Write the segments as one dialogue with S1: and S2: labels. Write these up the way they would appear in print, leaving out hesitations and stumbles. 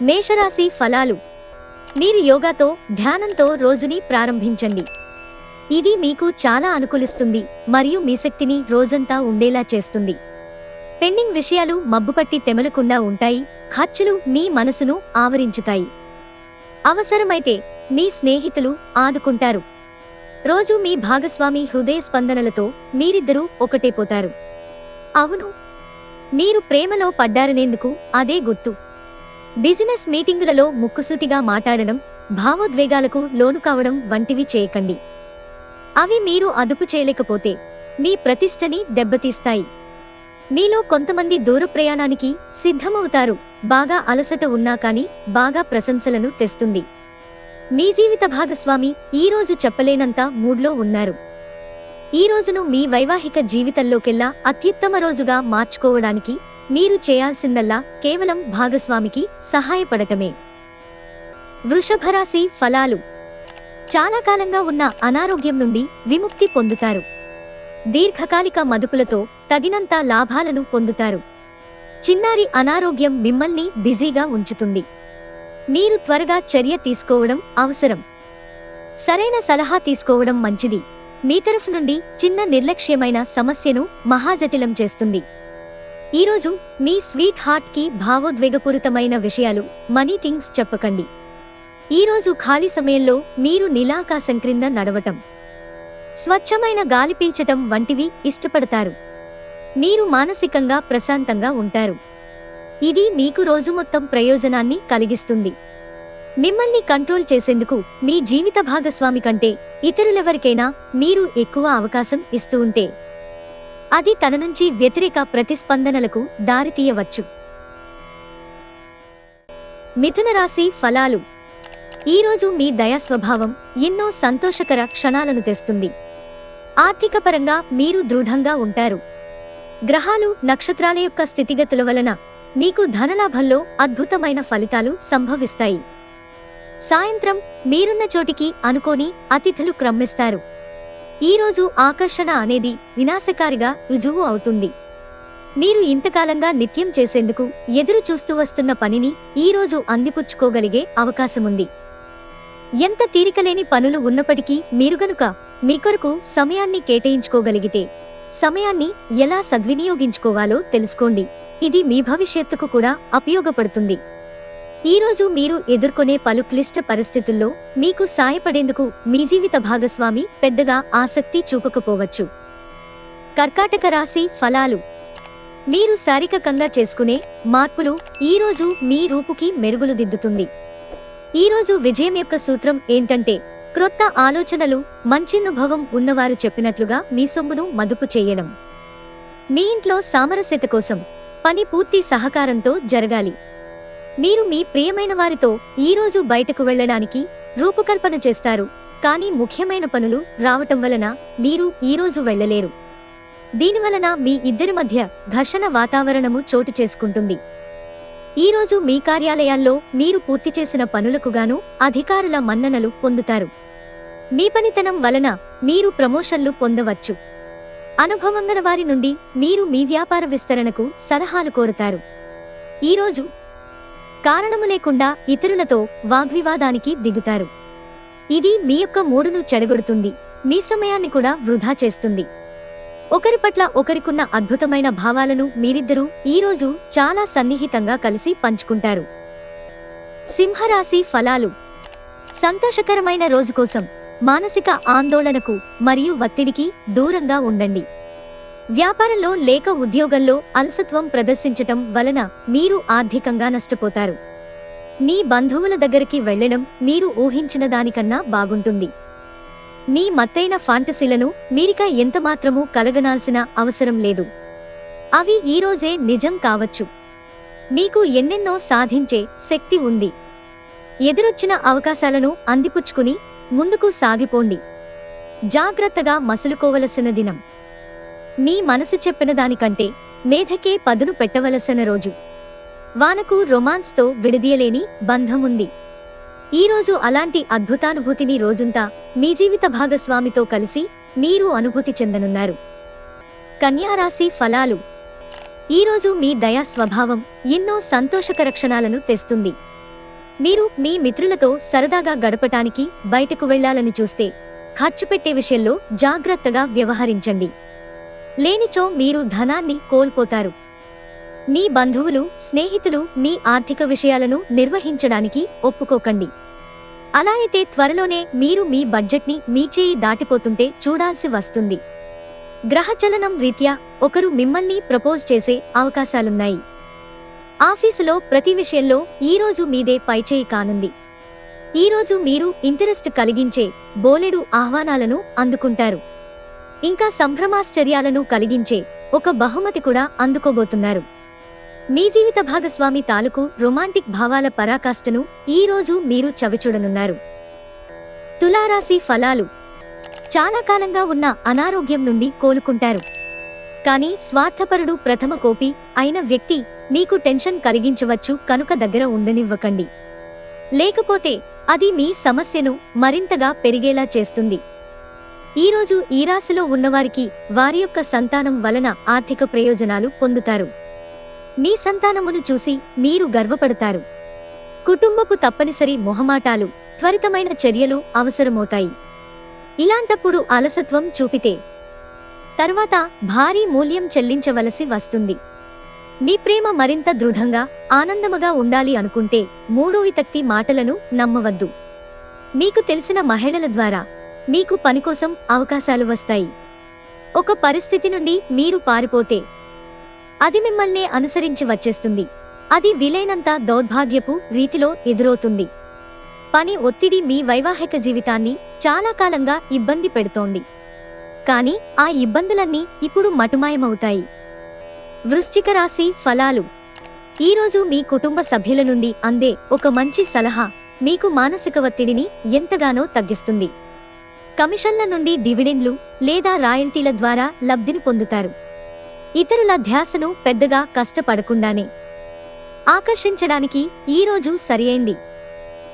S1: మేషరాశి ఫలాలు. మీరు యోగాతో, ధ్యానంతో రోజుని ప్రారంభించండి. ఇది మీకు చాలా అనుకూలిస్తుంది మరియు మీ శక్తిని రోజంతా ఉండేలా చేస్తుంది. పెండింగ్ విషయాలు మబ్బుపట్టి తెమలకుండా ఉంటాయి. ఖర్చులు మీ మనసును ఆవరించుతాయి. అవసరమైతే మీ స్నేహితులు ఆదుకుంటారు. రోజు మీ భాగస్వామి హృదయ స్పందనలతో మీరిద్దరూ ఒకటైపోతారు. అవును, మీరు ప్రేమలో పడ్డారనేందుకు అదే గుర్తు. బిజినెస్ మీటింగులలో ముక్కుసూటిగా మాట్లాడడం, భావోద్వేగాలకు లోను కావడం వంటివి చేయకండి. అవి మీరు అదుపు చేయలేకపోతే మీ ప్రతిష్టని దెబ్బతీస్తాయి. మీలో కొంతమంది దూర ప్రయాణానికి సిద్ధమవుతారు. బాగా అలసట ఉన్నా కానీ బాగా ప్రశంసలను తెస్తుంది. మీ జీవిత భాగస్వామి ఈ రోజు చెప్పలేనంత మూడ్లో ఉన్నారు. ఈ రోజును మీ వైవాహిక జీవితంలోకెల్లా అత్యుత్తమ రోజుగా మార్చుకోవడానికి మీరు చేయాల్సిందల్లా కేవలం భాగస్వామికి సహాయపడటమే. వృషభరాశి ఫలాలు. చాలా కాలంగా ఉన్న అనారోగ్యం నుండి విముక్తి పొందుతారు. దీర్ఘకాలిక మదుపులతో తగినంత లాభాలను పొందుతారు. చిన్నారి అనారోగ్యం మిమ్మల్ని బిజీగా ఉంచుతుంది. మీరు త్వరగా చర్య తీసుకోవడం అవసరం. సరైన సలహా తీసుకోవడం మంచిది. మీ తరఫు నుండి చిన్న నిర్లక్ష్యమైన సమస్యను మహాజటిలం చేస్తుంది. ఈరోజు మీ స్వీట్ హార్ట్ కి భావోద్వేగపూరితమైన విషయాలు, మనీ థింగ్స్ చెప్పకండి. ఈరోజు ఖాళీ సమయంలో మీరు నీలాకాశం క్రింద నడవటం, స్వచ్ఛమైన గాలి పీల్చటం వంటివి ఇష్టపడతారు. మీరు మానసికంగా ప్రశాంతంగా ఉంటారు. ఇది మీకు రోజు మొత్తం ప్రయోజనాన్ని కలిగిస్తుంది. మిమ్మల్ని కంట్రోల్ చేసేందుకు మీ జీవిత భాగస్వామి కంటే ఇతరులెవరికైనా మీరు ఎక్కువ అవకాశం ఇస్తూ ఉంటే అది తన నుంచి వ్యతిరేక ప్రతిస్పందనలకు దారితీయవచ్చు. మిథున రాశి ఫలాలు. ఈరోజు మీ దయా స్వభావం ఎన్నో సంతోషకర క్షణాలను తెస్తుంది. ఆర్థికపరంగా మీరు దృఢంగా ఉంటారు. గ్రహాలు, నక్షత్రాల యొక్క స్థితిగతుల వలన మీకు ధనలాభంలో అద్భుతమైన ఫలితాలు సంభవిస్తాయి. సాయంత్రం మీరున్న చోటికి అనుకోని అతిథులు క్రమ్మిస్తారు. ఈరోజు ఆకర్షణ అనేది వినాశకారిగా రుజువు అవుతుంది. మీరు ఇంతకాలంగా నిత్యం చేసేందుకు ఎదురు చూస్తూ వస్తున్న పనిని ఈరోజు అందిపుచ్చుకోగలిగే అవకాశముంది. ఎంత తీరికలేని పనులు ఉన్నప్పటికీ మీరు గనుక మీ కొరకు సమయాన్ని కేటాయించుకోగలిగితే సమయాన్ని ఎలా సద్వినియోగించుకోవాలో తెలుసుకోండి. ఇది మీ భవిష్యత్తుకు కూడా ఉపయోగపడుతుంది. ఈరోజు మీరు ఎదుర్కొనే పలు క్లిష్ట పరిస్థితుల్లో మీకు సాయపడేందుకు మీ జీవిత భాగస్వామి పెద్దగా ఆసక్తి చూపకపోవచ్చు. కర్కాటక రాశి ఫలాలు. మీరు శారీరకంగా చేసుకునే మార్పులు ఈరోజు మీ రూపుకి మెరుగులు దిద్దుతుంది. ఈరోజు విజయం యొక్క సూత్రం ఏంటంటే క్రొత్త ఆలోచనలు, మంచినుభవం ఉన్నవారు చెప్పినట్లుగా మీ సొమ్మును మదుపు చేయడం. మీ ఇంట్లో సామరస్యత కోసం పని పూర్తి సహకారంతో జరగాలి. మీరు మీ ప్రియమైన వారితో ఈరోజు బయటకు వెళ్లడానికి రూపకల్పన చేస్తారు. కానీ ముఖ్యమైన పనులు రావటం వలన మీరు ఈరోజు వెళ్లలేరు. దీనివలన మీ ఇద్దరి మధ్య ఘర్షణ వాతావరణము చోటు చేసుకుంటుంది. ఈరోజు మీ కార్యాలయాల్లో మీరు పూర్తి చేసిన పనులకు గాను అధికారుల మన్ననలు పొందుతారు. మీ పనితనం వలన మీరు ప్రమోషన్లు పొందవచ్చు. అనుభవం గల వారి నుండి మీరు మీ వ్యాపార విస్తరణకు సలహాలు కోరుతారు. ఈరోజు కారణము లేకుండా ఇతరులతో వాగ్వివాదానికి దిగుతారు. ఇది మీ యొక్క మూడును చెడగొడుతుంది. మీ సమయాన్ని కూడా వృధా చేస్తుంది. ఒకరి పట్ల ఒకరికున్న అద్భుతమైన భావాలను మీరిద్దరూ ఈరోజు చాలా సన్నిహితంగా కలిసి పంచుకుంటారు. సింహరాశి ఫలాలు. సంతోషకరమైన రోజు కోసం మానసిక ఆందోళనకు మరియు ఒత్తిడికి దూరంగా ఉండండి. వ్యాపారంలో లేక ఉద్యోగంలో అలసత్వం ప్రదర్శించటం వలన మీరు ఆర్థికంగా నష్టపోతారు. మీ బంధువుల దగ్గరికి వెళ్లడం మీరు ఊహించిన దానికన్నా బాగుంటుంది. మీ మత్తైన ఫాంటసీలను మీరిక ఎంతమాత్రమూ కలగనాల్సిన అవసరం లేదు. అవి ఈరోజే నిజం కావచ్చు. మీకు ఎన్నెన్నో సాధించే శక్తి ఉంది. ఎదురొచ్చిన అవకాశాలను అందిపుచ్చుకుని ముందుకు సాగిపోండి. జాగ్రత్తగా మసులుకోవలసిన దినం. మీ మనసు చెప్పిన దానికంటే మేధకే పదును పెట్టవలసిన రోజు. వానకు రొమాన్స్తో విడదీయలేని బంధముంది. ఈరోజు అలాంటి అద్భుతానుభూతిని రోజంతా మీ జీవిత భాగస్వామితో కలిసి మీరు అనుభూతి చెందనున్నారు. కన్యారాశి ఫలాలు. ఈరోజు మీ దయా స్వభావం ఎన్నో సంతోషకర క్షణాలను తెస్తుంది. మీరు మీ మిత్రులతో సరదాగా గడపటానికి బయటకు వెళ్లాలని చూస్తే ఖర్చు పెట్టే విషయంలో జాగ్రత్తగా వ్యవహరించండి. లేనిచో మీరు ధనాన్ని కోల్పోతారు. మీ బంధువులు, స్నేహితులు మీ ఆర్థిక విషయాలను నిర్వహించడానికి ఒప్పుకోకండి. అలా అయితే త్వరలోనే మీరు మీ బడ్జెట్ని మీ చేయి దాటిపోతుంటే చూడాల్సి వస్తుంది. గ్రహచలనం రీత్యా ఒకరు మిమ్మల్ని ప్రపోజ్ చేసే అవకాశాలున్నాయి. ఆఫీసులో ప్రతి విషయంలో ఈరోజు మీదే పైచేయి కానుంది. ఈరోజు మీరు ఇంట్రెస్ట్ కలిగించే బోలెడు ఆహ్వానాలను అందుకుంటారు. ఇంకా సంభ్రమాశ్చర్యాలను కలిగించే ఒక బహుమతి కూడా అందుకోబోతున్నారు. మీ జీవిత భాగస్వామి తాలూకు రొమాంటిక్ భావాల పరాకాష్ఠను ఈరోజు మీరు చవిచూడనున్నారు. తులారాశి ఫలాలు. చాలా కాలంగా ఉన్న అనారోగ్యం నుండి కోలుకుంటారు. కానీ స్వార్థపరుడు, ప్రథమ కోపి అయిన వ్యక్తి మీకు టెన్షన్ కలిగించవచ్చు కనుక దగ్గర ఉండనివ్వకండి. లేకపోతే అది మీ సమస్యను మరింతగా పెరిగేలా చేస్తుంది. ఈరోజు ఈ రాశిలో ఉన్నవారికి వారి యొక్క సంతానం వలన ఆర్థిక ప్రయోజనాలు పొందుతారు. మీ సంతానమును చూసి మీరు గర్వపడతారు. కుటుంబపు తప్పనిసరి మొహమాటాలు, త్వరితమైన చర్యలు అవసరమవుతాయి. ఇలాంటప్పుడు అలసత్వం చూపితే తరువాత భారీ మూల్యం చెల్లించవలసి వస్తుంది. మీ ప్రేమ మరింత దృఢంగా, ఆనందముగా ఉండాలి అనుకుంటే మూడో వితక్తి మాటలను నమ్మవద్దు. మీకు తెలిసిన మహిళల ద్వారా మీకు పనికోసం అవకాశాలు వస్తాయి. ఒక పరిస్థితి నుండి మీరు పారిపోతే అది మిమ్మల్నే అనుసరించి వచ్చేస్తుంది. అది వీలైనంత దౌర్భాగ్యపు రీతిలో ఎదురవుతుంది. పని ఒత్తిడి మీ వైవాహిక జీవితాన్ని చాలా కాలంగా ఇబ్బంది పెడుతోంది. కానీ ఆ ఇబ్బందులన్నీ ఇప్పుడు మటుమాయమవుతాయి. వృశ్చిక రాశి ఫలాలు. ఈరోజు మీ కుటుంబ సభ్యుల నుండి అందే ఒక మంచి సలహా మీకు మానసిక ఒత్తిడిని ఎంతగానో తగ్గిస్తుంది. కమిషన్ల నుండి డివిడెండ్లు లేదా రాయల్టీల ద్వారా లబ్ధిని పొందుతారు. ఇతరుల ధ్యాసను పెద్దగా కష్టపడకుండానే ఆకర్షించడానికి ఈరోజు సరియైంది.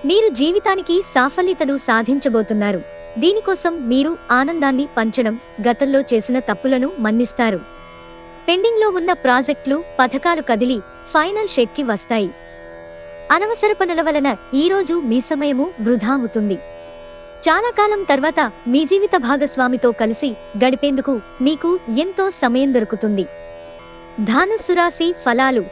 S1: మీరు జీవితానికి సాఫల్యతను సాధించబోతున్నారు. దీనికోసం మీరు ఆనందాన్ని పంచడం, గతంలో చేసిన తప్పులను మన్నిస్తారు. పెండింగ్లో ఉన్న ప్రాజెక్టులు, పథకాలు కదిలి ఫైనల్ షేక్కి వస్తాయి. అనవసర పనుల వలన ఈరోజు మీ సమయము వృధా అవుతుంది. చాలా కాలం తర్వాత మీ జీవిత భాగస్వామితో కలిసి గడిపేందుకు మీకు ఎంతో సమయం దొరుకుతుంది. ధనుస్సు రాశి ఫలాలు.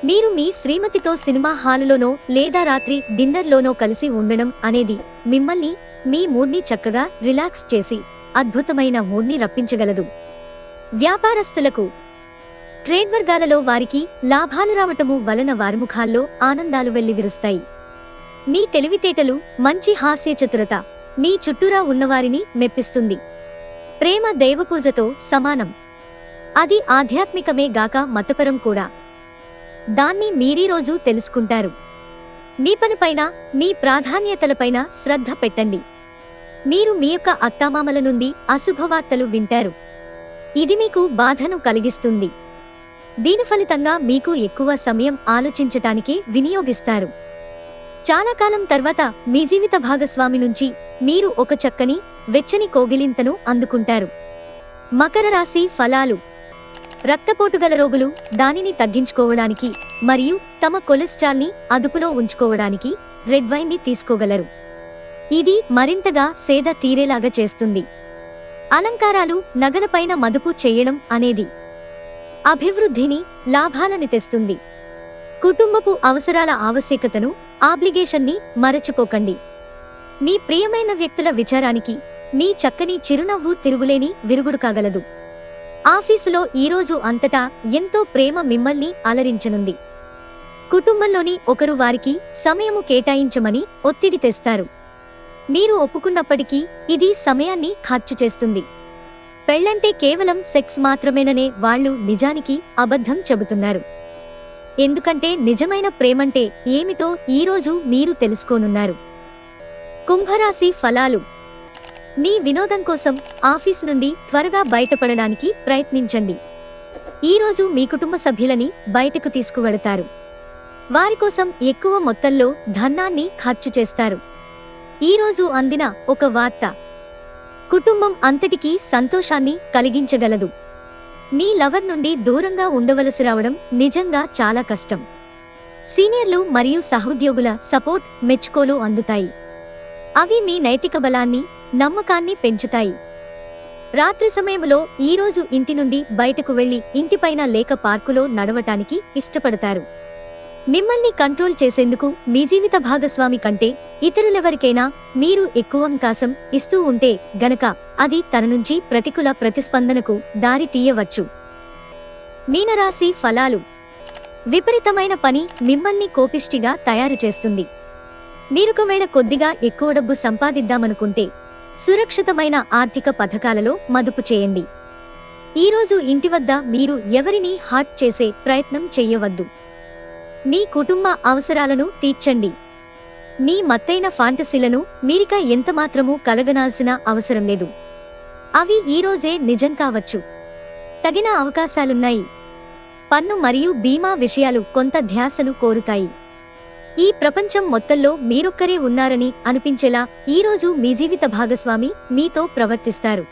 S1: మీరు మీ శ్రీమతితో సినిమా హాలులోనో లేదా రాత్రి డిన్నర్లోనో కలిసి ఉండడం అనేది మిమ్మల్ని, మీ మూడ్ని చక్కగా రిలాక్స్ చేసి అద్భుతమైన మూడ్ని రప్పించగలదు. వ్యాపారస్తులకు, ట్రేడ్ వర్గాలలో వారికి లాభాలు రావటము వలన వారి ముఖాల్లో ఆనందాలు వెల్లివిరుస్తాయి. మీ తెలివితేటలు, మంచి హాస్య చతురత మీ చుట్టూరా ఉన్నవారిని మెప్పిస్తుంది. ప్రేమ దైవపూజతో సమానం. అది ఆధ్యాత్మికమే గాక మతపరం కూడా. దాన్ని మీరీరోజు తెలుసుకుంటారు. మీ పనిపైన, మీ ప్రాధాన్యతలపైన శ్రద్ధ పెట్టండి. మీరు మీ యొక్క అత్తామామల నుండి అశుభవార్తలు వింటారు. ఇది మీకు బాధను కలిగిస్తుంది. దీని ఫలితంగా మీకు ఎక్కువ సమయం ఆలోచించటానికే వినియోగిస్తారు. చాలా కాలం తర్వాత మీ జీవిత భాగస్వామి నుంచి మీరు ఒక చక్కని, వెచ్చని కోగిలింతను అందుకుంటారు. మకర రాశి ఫలాలు. రక్తపోటు గల రోగులు దానిని తగ్గించుకోవడానికి మరియు తమ కొలెస్ట్రాల్ని అదుపులో ఉంచుకోవడానికి రెడ్ వైన్ ని తీసుకోగలరు. ఇది మరింతగా సేద తీరేలాగా చేస్తుంది. అలంకారాలు, నగలపైన మదుపు చేయడం అనేది అభివృద్ధిని, లాభాలను తెస్తుంది. కుటుంబపు అవసరాల ఆవశ్యకతను, ఆబ్లిగేషన్ని మరచిపోకండి. మీ ప్రియమైన వ్యక్తుల విచారానికి మీ చక్కని చిరునవ్వు తిరుగులేని విరుగుడు కాగలదు. ఆఫీసులో ఈరోజు అంతటా ఎంతో ప్రేమ మిమ్మల్ని అలరించనుంది. కుటుంబంలోని ఒకరు వారికి సమయము కేటాయించమని ఒత్తిడి తెస్తారు. మీరు ఒప్పుకున్నప్పటికీ ఇది సమయాన్ని ఖర్చు చేస్తుంది. పెళ్లంటే కేవలం సెక్స్ మాత్రమేననే వాళ్ళు నిజానికి అబద్ధం చెబుతున్నారు. ఎందుకంటే నిజమైన ప్రేమంటే ఏమిటో ఈరోజు మీరు తెలుసుకోనున్నారు. కుంభరాశి ఫలాలు. మీ వినోదం కోసం ఆఫీస్ నుండి త్వరగా బయటపడడానికి ప్రయత్నించండి. ఈరోజు మీ కుటుంబ సభ్యులని బయటకు తీసుకువెడతారు. వారి కోసం ఎక్కువ మొత్తంలో ధనాన్ని ఖర్చు చేస్తారు. ఈరోజు అందిన ఒక వార్త కుటుంబం అంతటికీ సంతోషాన్ని కలిగించగలదు. మీ లవర్ నుండి దూరంగా ఉండవలసి రావడం నిజంగా చాలా కష్టం. సీనియర్లు మరియు సహోద్యోగుల సపోర్ట్ మెచ్చుకోలు అందుతాయి. అవి మీ నైతిక బలాన్ని, నమ్మకాన్ని పెంచుతాయి. రాత్రి సమయంలో ఈరోజు ఇంటి నుండి బయటకు వెళ్లి ఇంటిపైన లేక పార్కులో నడవటానికి ఇష్టపడతారు. మిమ్మల్ని కంట్రోల్ చేసేందుకు మీ జీవిత భాగస్వామి కంటే ఇతరులెవరికైనా మీరు ఎక్కువ అవకాశం ఇస్తూ ఉంటే గనక అది తన నుంచి ప్రతికూల ప్రతిస్పందనకు దారి తీయవచ్చు. మీనరాశి ఫలాలు. విపరీతమైన పని మిమ్మల్ని కోపిష్టిగా తయారు చేస్తుంది. మీరొకవేళ కొద్దిగా ఎక్కువ డబ్బు సంపాదిద్దామనుకుంటే సురక్షితమైన ఆర్థిక పథకాలలో మదుపు చేయండి. ఈరోజు ఇంటి వద్ద మీరు ఎవరినీ హర్ట్ చేసే ప్రయత్నం చెయ్యవద్దు. మీ కుటుంబ అవసరాలను తీర్చండి. మీ మత్తైన ఫాంటసీలను మీరిక ఎంతమాత్రమూ కలగనాల్సిన అవసరం లేదు. అవి ఈరోజే నిజం కావచ్చు. తగిన అవకాశాలున్నాయి. పన్ను మరియు బీమా విషయాలు కొంత ధ్యాసను కోరుతాయి. ఈ ప్రపంచం మొత్తంలో మీరొక్కరే ఉన్నారని అనిపించేలా ఈరోజు మీ జీవిత భాగస్వామి మీతో ప్రవర్తిస్తారు.